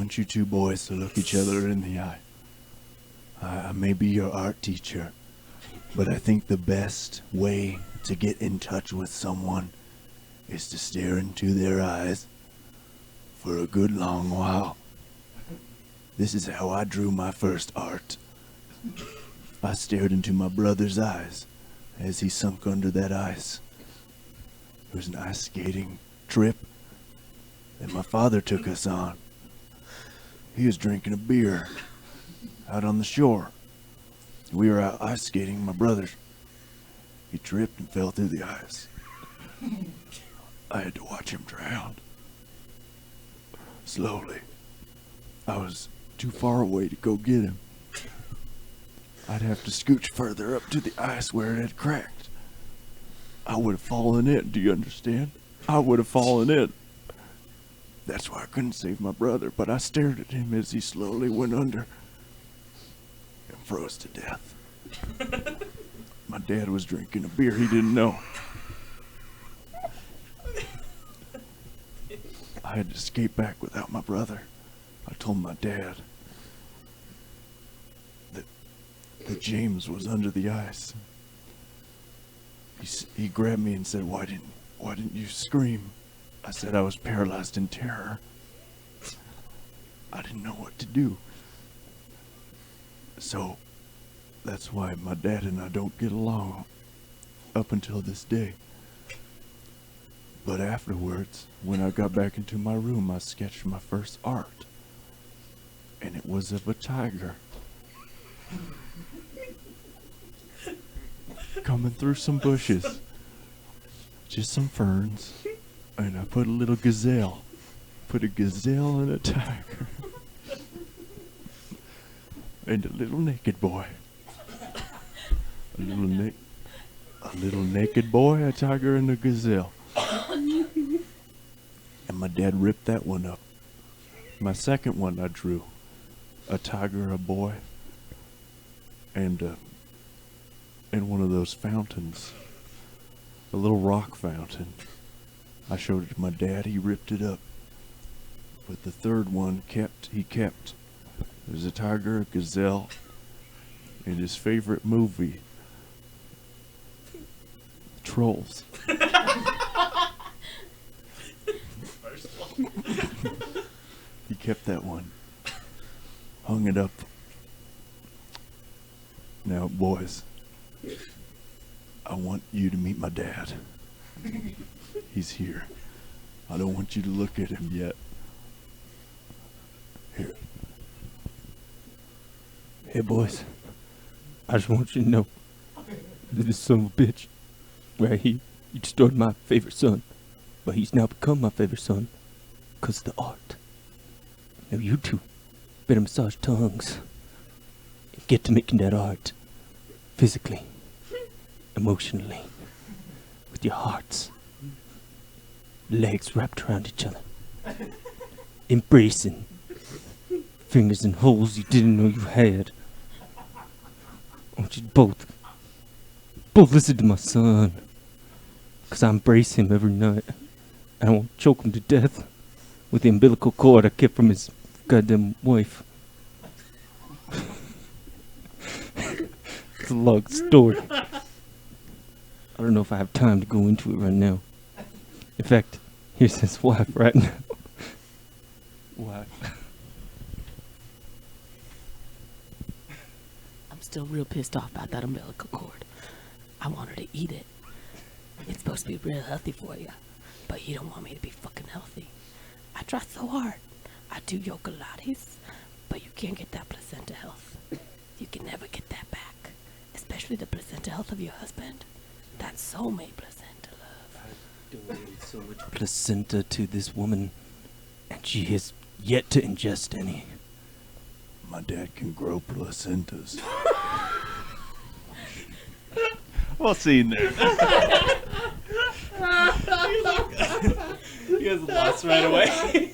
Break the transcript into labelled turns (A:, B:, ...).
A: want you two boys to look each other in the eye. I may be your art teacher, but I think the best way to get in touch with someone is to stare into their eyes for a good long while. This is how I drew my first art. I stared into my brother's eyes as he sunk under that ice. It was an ice skating trip that my father took us on. He was drinking a beer out on the shore. We were out ice skating, my brother. He tripped and fell through the ice. I had to watch him drown. Slowly. I was too far away to go get him. I'd have to scooch further up to the ice where it had cracked. I would have fallen in, do you understand? I would have fallen in. That's why I couldn't save my brother, but I stared at him as he slowly went under and froze to death. My dad was drinking a beer he didn't know. I had to skate back without my brother. I told my dad that James was under the ice. He grabbed me and said, why didn't you scream? I said I was paralyzed in terror. I didn't know what to do. So that's why my dad and I don't get along up until this day. But afterwards, when I got back into my room, I sketched my first art. And it was of a tiger coming through some bushes, just some ferns, and I put a little gazelle. Put a gazelle and a tiger. And a little naked boy. A little naked boy, a tiger, and a gazelle. And my dad ripped that one up. My second one I drew. A tiger, a boy, and one of those fountains. A little rock fountain. I showed it to my dad, he ripped it up. But the third one he kept. There's a tiger, a gazelle, and his favorite movie, Trolls. He kept that one. Hung it up. Now, boys, I want you to meet my dad. He's here. I don't want you to look at him yet. Here.
B: Hey, boys. I just want you to know that this son of a bitch, right here, he destroyed my favorite son. But he's now become my favorite son because of the art. Now, you two better massage tongues and get to making that art physically, emotionally, with your hearts, legs wrapped around each other, embracing, fingers in holes you didn't know you had. I want you to both listen to my son, because I embrace him every night, and I won't choke him to death with the umbilical cord I kept from his goddamn wife. It's a long story. I don't know if I have time to go into it right now. In fact, here's his wife right now. Wife.
C: I'm still real pissed off about that umbilical cord. I want her to eat it. It's supposed to be real healthy for you, but you don't want me to be fucking healthy. I try so hard. I do yoga Pilates, but you can't get that placenta health. You can never get that back. Especially the placenta health of your husband. That soulmate placenta, love.
B: I donated so much placenta to this woman, and she has yet to ingest any.
A: My dad can grow placentas.
D: Well seen there.
E: You guys lost right away.